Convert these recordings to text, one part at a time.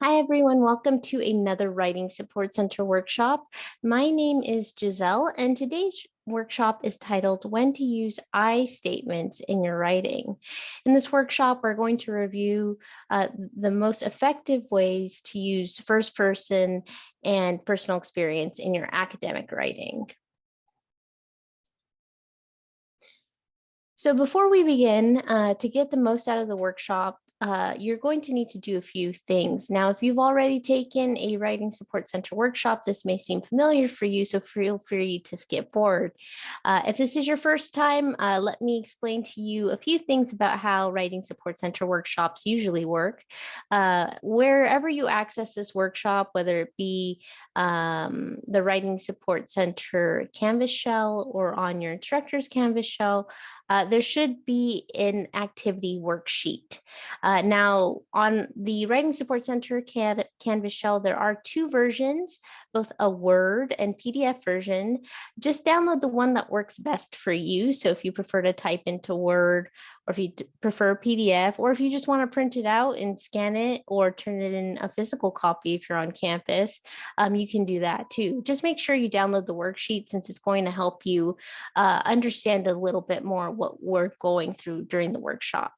Hi, everyone. Welcome to another Writing Support Center workshop. My name is Giselle, and today's workshop is titled When to Use I Statements in Your Writing. In this workshop, we're going to review the most effective ways to use first person and personal experience in your academic writing. So before we begin, to get the most out of the workshop, you're going to need to do a few things. Now, if you've already taken a Writing Support Center workshop, this may seem familiar for you, so feel free to skip forward. If this is your first time, let me explain to you a few things about how Writing Support Center workshops usually work. Wherever you access this workshop, whether it be the Writing Support Center Canvas shell or on your instructor's Canvas shell, there should be an activity worksheet. Now, on the Writing Support Center Canvas shell, there are two versions, both a Word and PDF version. Just download the one that works best for you. So if you prefer to type into Word, or if you prefer PDF, or if you just want to print it out and scan it or turn it in a physical copy if you're on campus, you can do that too. Just make sure you download the worksheet since it's going to help you understand a little bit more what we're going through during the workshop.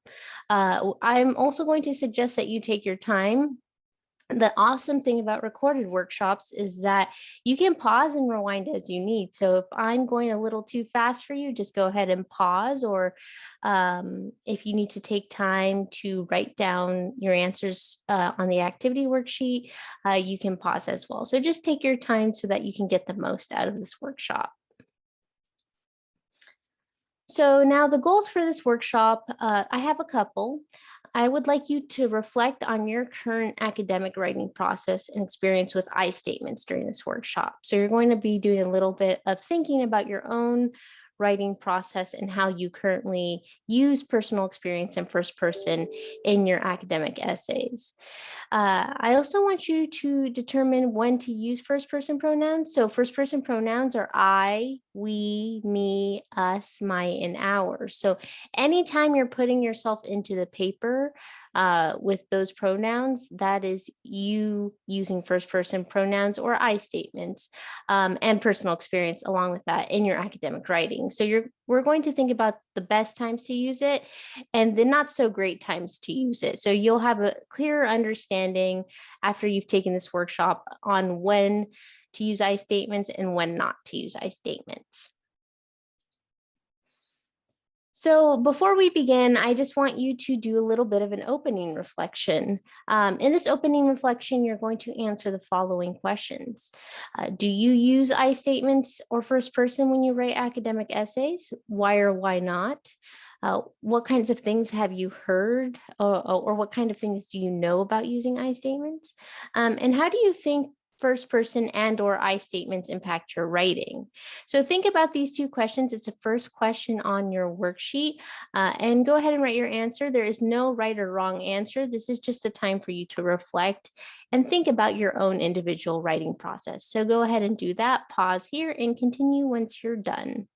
I'm also going to suggest that you take your time. The awesome thing about recorded workshops is that you can pause and rewind as you need. So if I'm going a little too fast for you, just go ahead and pause. Or if you need to take time to write down your answers on the activity worksheet, you can pause as well. So just take your time so that you can get the most out of this workshop. So now the goals for this workshop, I have a couple. I would like you to reflect on your current academic writing process and experience with I statements during this workshop. So you're going to be doing a little bit of thinking about your own writing process and how you currently use personal experience and first person in your academic essays. I also want you to determine when to use first person pronouns. So first person pronouns are I, we, me, us, my, and ours. So anytime you're putting yourself into the paper with those pronouns, that is you using first person pronouns or I statements and personal experience along with that in your academic writing. So we're going to think about the best times to use it and the not so great times to use it. So you'll have a clearer understanding after you've taken this workshop on when to use I statements and when not to use I statements. So before we begin, I just want you to do a little bit of an opening reflection. In this opening reflection, you're going to answer the following questions. Do you use I statements or first person when you write academic essays? Why or why not? What kinds of things have you heard or what kind of things do you know about using I statements? And how do you think first person and or I statements impact your writing? So think about these two questions. It's the first question on your worksheet and go ahead and write your answer. There is no right or wrong answer. This is just a time for you to reflect and think about your own individual writing process. So go ahead and do that. Pause here and continue once you're done.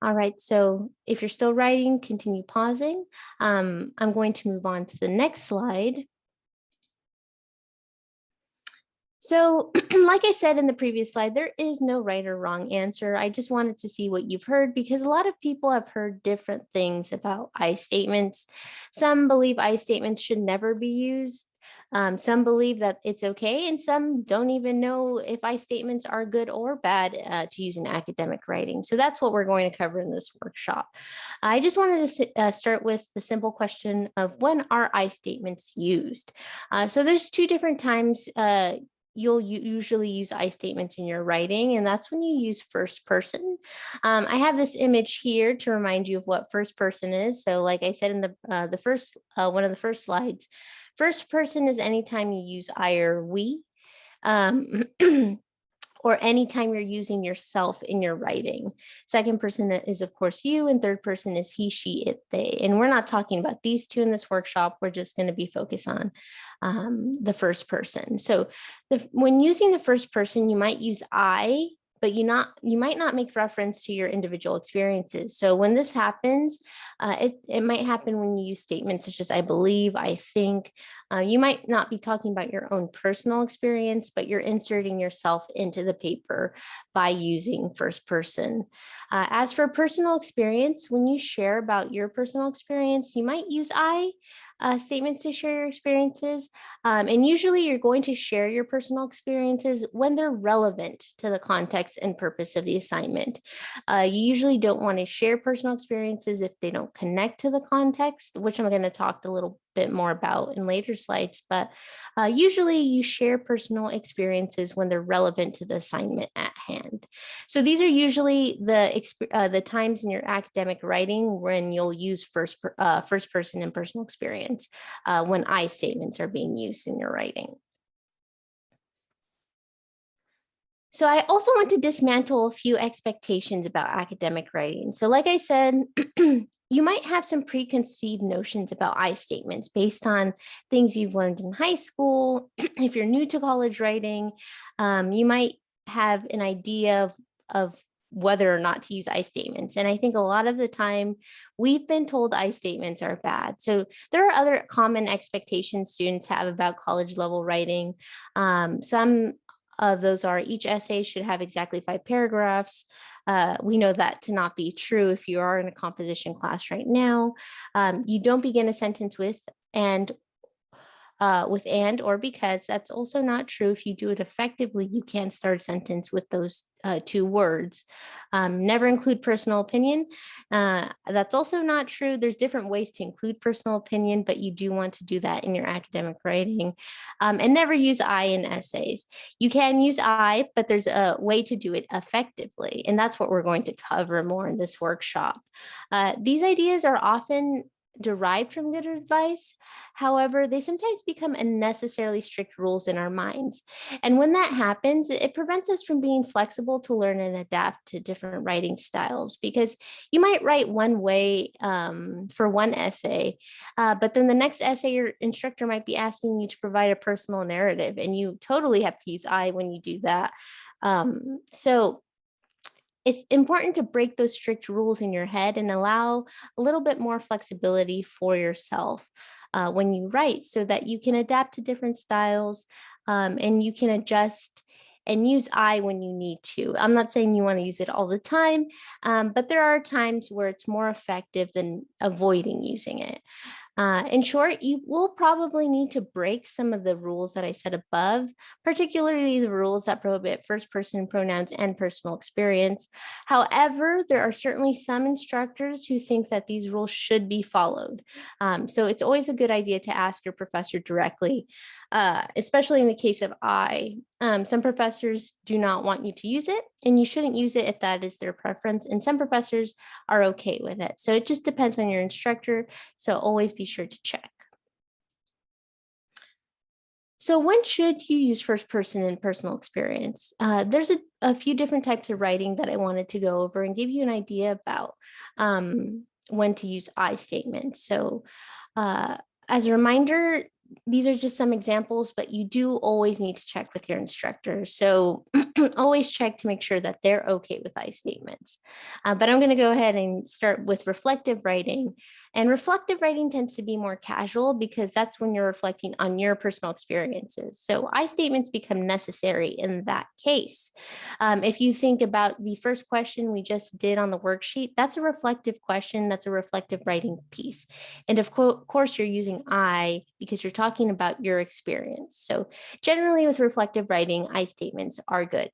All right, so if you're still writing, continue pausing. I'm going to move on to the next slide. So like I said in the previous slide, there is no right or wrong answer. I just wanted to see what you've heard because a lot of people have heard different things about I statements. Some believe I statements should never be used. Some believe that it's okay, and some don't even know if I statements are good or bad to use in academic writing. So that's what we're going to cover in this workshop. I just wanted to start with the simple question of when are I statements used? So there's two different times you'll usually use I statements in your writing, and that's when you use first person. I have this image here to remind you of what first person is. So like I said in the first one of the first slides, first person is anytime you use I or we, or anytime you're using yourself in your writing. Second person is, of course, you, and third person is he, she, it, they. And we're not talking about these two in this workshop. We're just going to be focused on the first person. So when using the first person, you might use I, but you might not make reference to your individual experiences. So when this happens, it might happen when you use statements such as I believe, I think. You might not be talking about your own personal experience, but you're inserting yourself into the paper by using first person. As for personal experience, when you share about your personal experience, you might use I statements to share your experiences. And usually you're going to share your personal experiences when they're relevant to the context and purpose of the assignment. You usually don't want to share personal experiences if they don't connect to the context, which I'm going to talk a little bit more about in later slides, but usually you share personal experiences when they're relevant to the assignment at hand. So these are usually the times in your academic writing when you'll use first person and personal experience when I statements are being used in your writing. So I also want to dismantle a few expectations about academic writing. So like I said, you might have some preconceived notions about I statements based on things you've learned in high school. If you're new to college writing, you might have an idea of whether or not to use I statements. And I think a lot of the time we've been told I statements are bad. So there are other common expectations students have about college level writing. Some of those are each essay should have exactly 5 paragraphs. We know that to not be true if you are in a composition class right now. You don't begin a sentence with and or because. That's also not true. If you do it effectively, you can start a sentence with those 2 words. Never include personal opinion. That's also not true. There's different ways to include personal opinion, but you do want to do that in your academic writing. And never use I in essays. You can use I, but there's a way to do it effectively. And that's what we're going to cover more in this workshop. These ideas are often derived from good advice. However, they sometimes become unnecessarily strict rules in our minds. And when that happens, it prevents us from being flexible to learn and adapt to different writing styles, because you might write one way for one essay, but then the next essay, your instructor might be asking you to provide a personal narrative, and you totally have to use I when you do that. So it's important to break those strict rules in your head and allow a little bit more flexibility for yourself when you write, so that you can adapt to different styles and you can adjust and use I when you need to. I'm not saying you want to use it all the time, but there are times where it's more effective than avoiding using it. In short, you will probably need to break some of the rules that I said above, particularly the rules that prohibit first person pronouns and personal experience. However, there are certainly some instructors who think that these rules should be followed. So it's always a good idea to ask your professor directly, especially in the case of I. Some professors do not want you to use it, and you shouldn't use it if that is their preference. And some professors are okay with it. So it just depends on your instructor. So always be sure to check. So when should you use first person and personal experience? There's a few different types of writing that I wanted to go over and give you an idea about when to use I statements. So as a reminder, these are just some examples, but you do always need to check with your instructor. So always check to make sure that they're okay with I statements. But I'm going to go ahead and start with reflective writing. And reflective writing tends to be more casual because that's when you're reflecting on your personal experiences. So I statements become necessary in that case. If you think about the first question we just did on the worksheet, that's a reflective question. That's a reflective writing piece. And of course, you're using I because you're talking about your experience. So generally with reflective writing, I statements are good.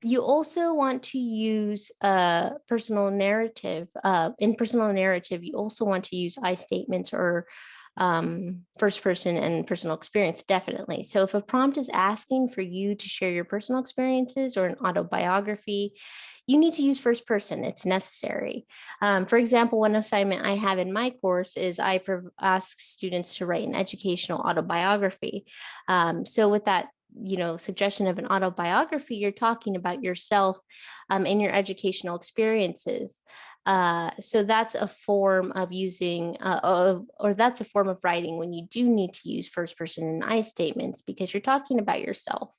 You also want to use a personal narrative. In personal narrative, you also want to use I statements or first person and personal experience, definitely. So if a prompt is asking for you to share your personal experiences or an autobiography, you need to use first person. It's necessary. For example, one assignment I have in my course is I ask students to write an educational autobiography. So with that, suggestion of an autobiography, you're talking about yourself and your educational experiences. So that's a form of using, or that's a form of writing when you do need to use first person and I statements because you're talking about yourself.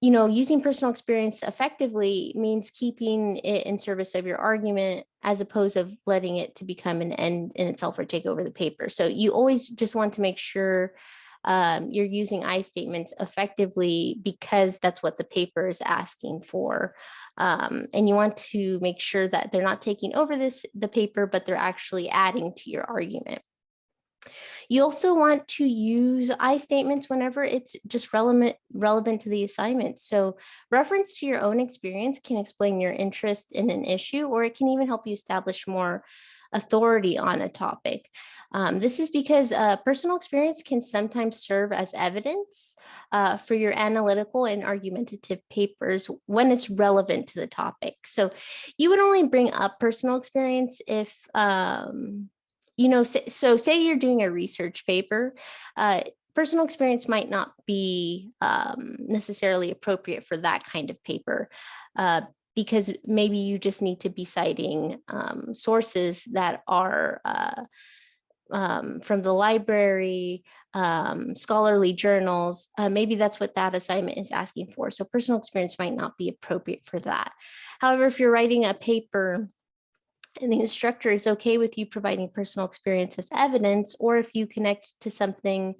using personal experience effectively means keeping it in service of your argument as opposed to letting it to become an end in itself or take over the paper. So you always just want to make sure you're using I statements effectively because that's what the paper is asking for. And you want to make sure that they're not taking over the paper, but they're actually adding to your argument. You also want to use I statements whenever it's just relevant to the assignment. So reference to your own experience can explain your interest in an issue, or it can even help you establish more authority on a topic. This is because personal experience can sometimes serve as evidence for your analytical and argumentative papers when it's relevant to the topic. So you would only bring up personal experience if so say you're doing a research paper, personal experience might not be necessarily appropriate for that kind of paper, because maybe you just need to be citing sources that are from the library, scholarly journals. Maybe that's what that assignment is asking for. So personal experience might not be appropriate for that. However, if you're writing a paper and the instructor is okay with you providing personal experience as evidence, or if you connect to something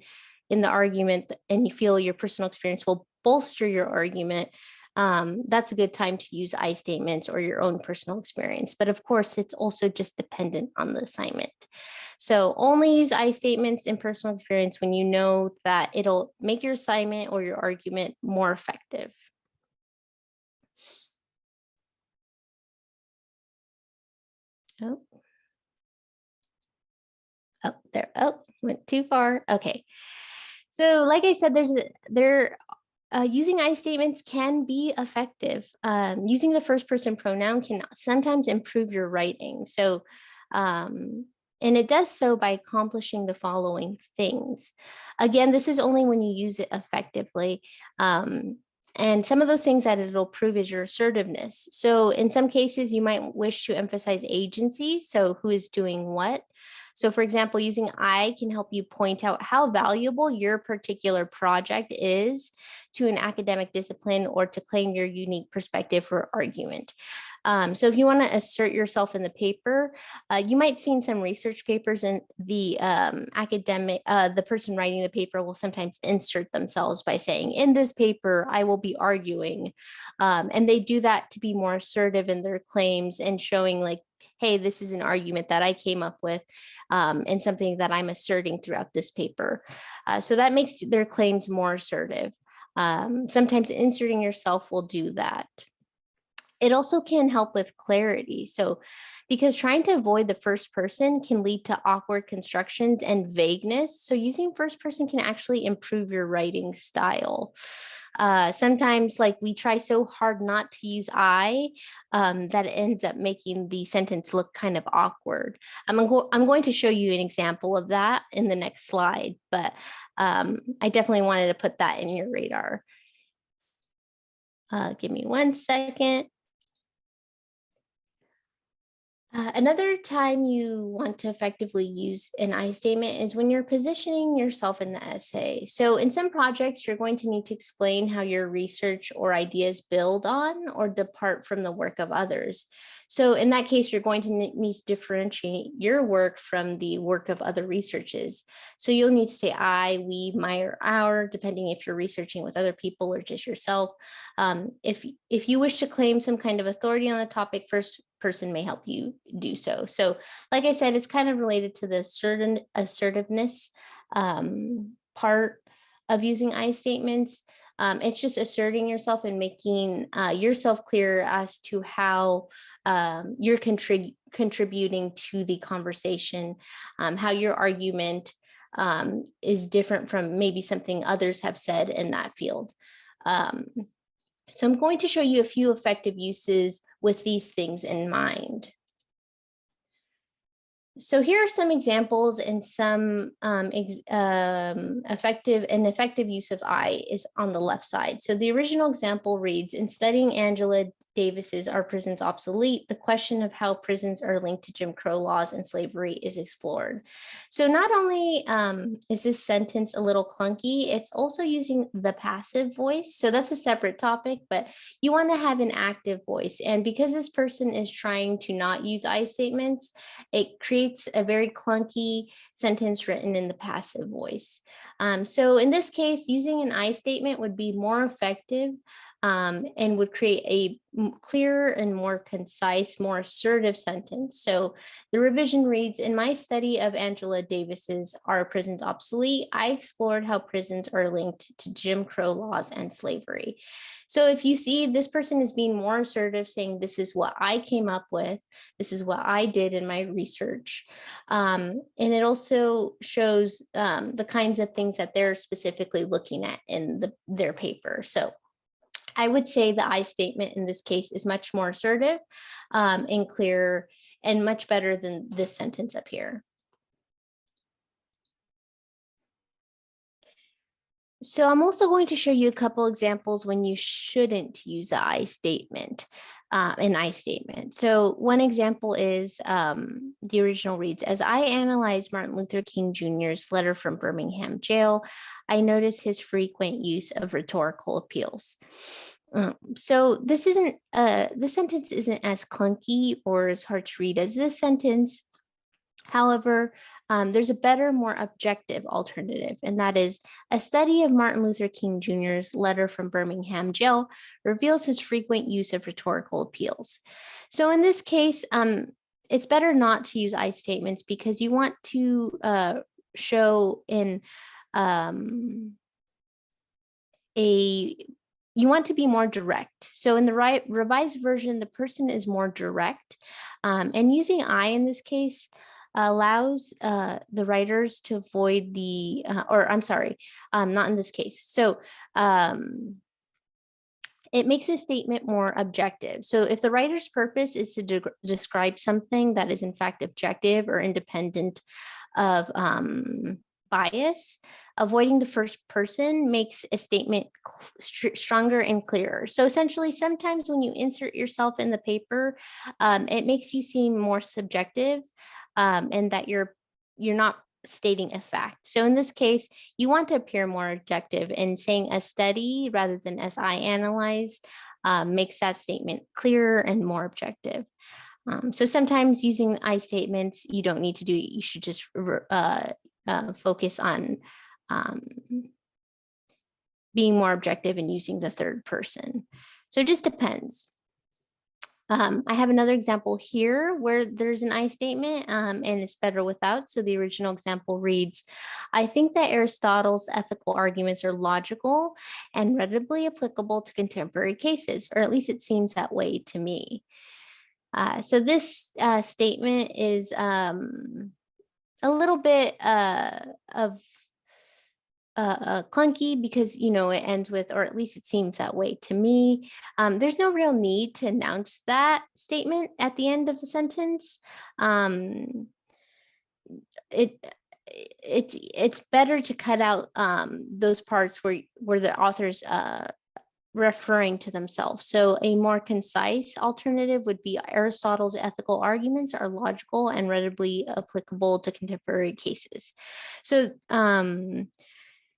in the argument and you feel your personal experience will bolster your argument, that's a good time to use I statements or your own personal experience. But of course, it's also just dependent on the assignment. So only use I statements and personal experience when you know that it'll make your assignment or your argument more effective. Went too far. Okay. So like I said, using I statements can be effective. Using the first person pronoun can sometimes improve your writing. So, and it does so by accomplishing the following things. Again, this is only when you use it effectively. And some of those things that it'll prove is your assertiveness. So in some cases, you might wish to emphasize agency. So who is doing what? So for example, using I can help you point out how valuable your particular project is to an academic discipline or to claim your unique perspective for argument. So if you want to assert yourself in the paper, you might see in some research papers and the the person writing the paper will sometimes insert themselves by saying, in this paper, I will be arguing. And they do that to be more assertive in their claims and showing like, hey, this is an argument that I came up with and something that I'm asserting throughout this paper. So that makes their claims more assertive. Sometimes inserting yourself will do that. It also can help with clarity. So because trying to avoid the first person can lead to awkward constructions and vagueness. So using first person can actually improve your writing style. Sometimes like we try so hard not to use I that it ends up making the sentence look kind of awkward. I'm going to show you an example of that in the next slide, but I definitely wanted to put that in your radar. Give me 1 second. Another time you want to effectively use an I statement is when you're positioning yourself in the essay. So in some projects, you're going to need to explain how your research or ideas build on or depart from the work of others. So in that case, you're going to need to differentiate your work from the work of other researchers. So you'll need to say I, we, my, or our, depending if you're researching with other people or just yourself. If you wish to claim some kind of authority on the topic, first person may help you do so. So like I said, it's kind of related to the assertiveness part of using I statements. It's just asserting yourself and making yourself clear as to how you're contributing to the conversation, how your argument is different from maybe something others have said in that field. So I'm going to show you a few effective uses with these things in mind. So here are some examples and some effective use of I is on the left side. So the original example reads, in studying Angela Davis's Are Prisons Obsolete? The question of how prisons are linked to Jim Crow laws and slavery is explored. So not only is this sentence a little clunky, it's also using the passive voice. So that's a separate topic, but you want to have an active voice. And because this person is trying to not use I statements, it creates a very clunky sentence written in the passive voice. So in this case, using an I statement would be more effective and would create a clearer and more concise, more assertive sentence. So the revision reads, in my study of Angela Davis's Are Prisons Obsolete? I explored how prisons are linked to Jim Crow laws and slavery. So if you see this person is being more assertive, saying this is what I came up with, this is what I did in my research. And it also shows the kinds of things that they're specifically looking at in their paper. So I would say the I statement in this case is much more assertive and clearer and much better than this sentence up here. So I'm also going to show you a couple examples when you shouldn't use the I statement, an I statement. So one example is the original reads, as I analyzed Martin Luther King Jr.'s letter from Birmingham jail, I noticed his frequent use of rhetorical appeals. So this sentence isn't as clunky or as hard to read as this sentence. However, there's a better, more objective alternative, and that is a study of Martin Luther King Jr.'s letter from Birmingham jail reveals his frequent use of rhetorical appeals. So in this case, it's better not to use I statements because you want to show in you want to be more direct. So in the revised version, the person is more direct. And using I in this case allows the writers to avoid the, not in this case. So it makes a statement more objective. So if the writer's purpose is to describe something that is in fact objective or independent of bias, avoiding the first person makes a statement stronger and clearer. So essentially, sometimes when you insert yourself in the paper, it makes you seem more subjective and that you're not stating a fact. So in this case, you want to appear more objective, and saying a study rather than as I analyzed makes that statement clearer and more objective. So sometimes using I statements, you don't need to do it. You should just focus on being more objective and using the third person. So it just depends. I have another example here where there's an I statement and it's better without. So the original example reads, I think that Aristotle's ethical arguments are logical and readily applicable to contemporary cases, or at least it seems that way to me. So this statement is a little bit of clunky because, you know, it ends with, or at least it seems that way to me. There's no real need to announce that statement at the end of the sentence. It's better to cut out those parts where the author's referring to themselves. So a more concise alternative would be Aristotle's ethical arguments are logical and readily applicable to contemporary cases. So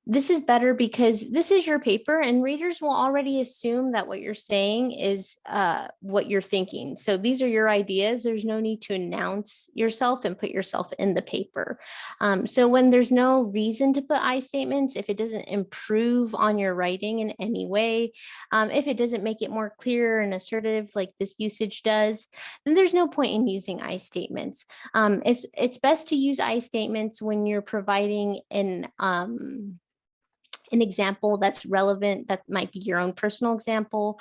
this is better because this is your paper and readers will already assume that what you're saying is what you're thinking. So these are your ideas. There's no need to announce yourself and put yourself in the paper. So when there's no reason to put I statements, if it doesn't improve on your writing in any way, if it doesn't make it more clear and assertive like this usage does, then there's no point in using I statements. It's best to use I statements when you're providing an example that's relevant, that might be your own personal example,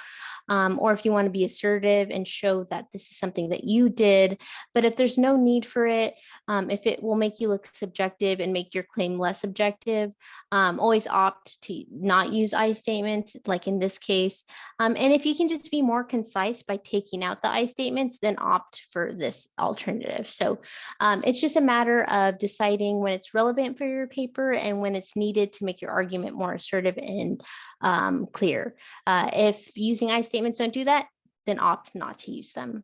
or if you want to be assertive and show that this is something that you did. But if there's no need for it, if it will make you look subjective and make your claim less objective, always opt to not use I statements, like in this case. And if you can just be more concise by taking out the I statements, then opt for this alternative. So it's just a matter of deciding when it's relevant for your paper and when it's needed to make your argument more assertive and clear. If using I statements don't do that, then opt not to use them.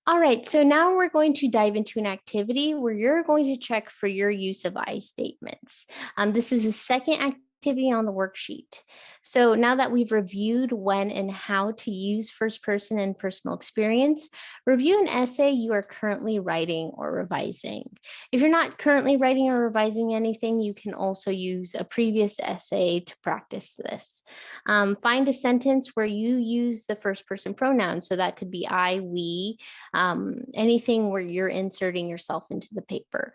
All right, so now we're going to dive into an activity where you're going to check for your use of I statements. This is the second activity on the worksheet. So now that we've reviewed when and how to use first person and personal experience, review an essay you are currently writing or revising. If you're not currently writing or revising anything, you can also use a previous essay to practice this. Find a sentence where you use the first person pronoun. So that could be I, we, anything where you're inserting yourself into the paper.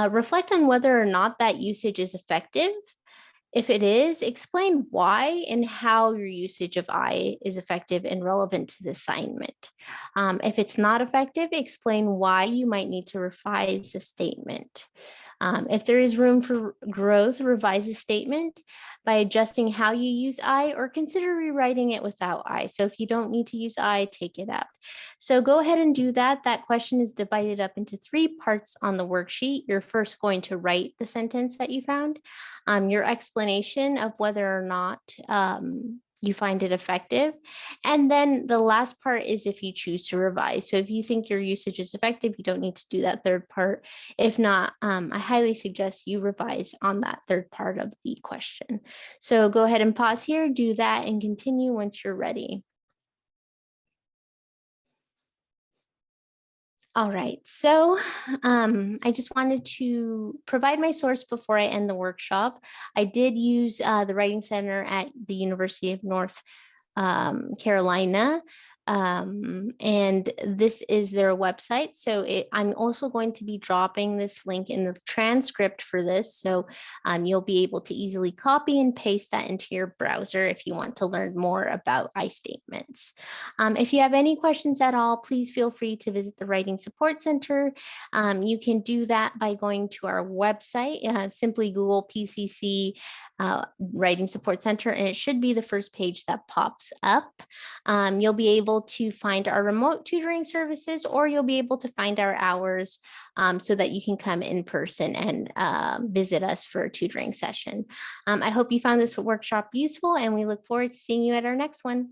Reflect on whether or not that usage is effective. If it is, explain why and how your usage of I is effective and relevant to the assignment. If it's not effective, explain why you might need to revise the statement. If there is room for growth, revise a statement by adjusting how you use I, or consider rewriting it without I. So if you don't need to use I, take it out. So go ahead and do that. That question is divided up into 3 parts on the worksheet. You're first going to write the sentence that you found, your explanation of whether or not you find it effective. And then the last part is if you choose to revise. So if you think your usage is effective, you don't need to do that third part. If not, I highly suggest you revise on that third part of the question. So go ahead and pause here, do that, and continue once you're ready. All right, so I just wanted to provide my source before I end the workshop. I did use the Writing Center at the University of North Carolina. And this is their website. So I'm also going to be dropping this link in the transcript for this. So you'll be able to easily copy and paste that into your browser if you want to learn more about I statements. If you have any questions at all, please feel free to visit the Writing Support Center. You can do that by going to our website, simply Google PCC Writing Support Center, and it should be the first page that pops up. You'll be able to find our remote tutoring services, or you'll be able to find our hours so that you can come in person and visit us for a tutoring session. I hope you found this workshop useful, and we look forward to seeing you at our next one.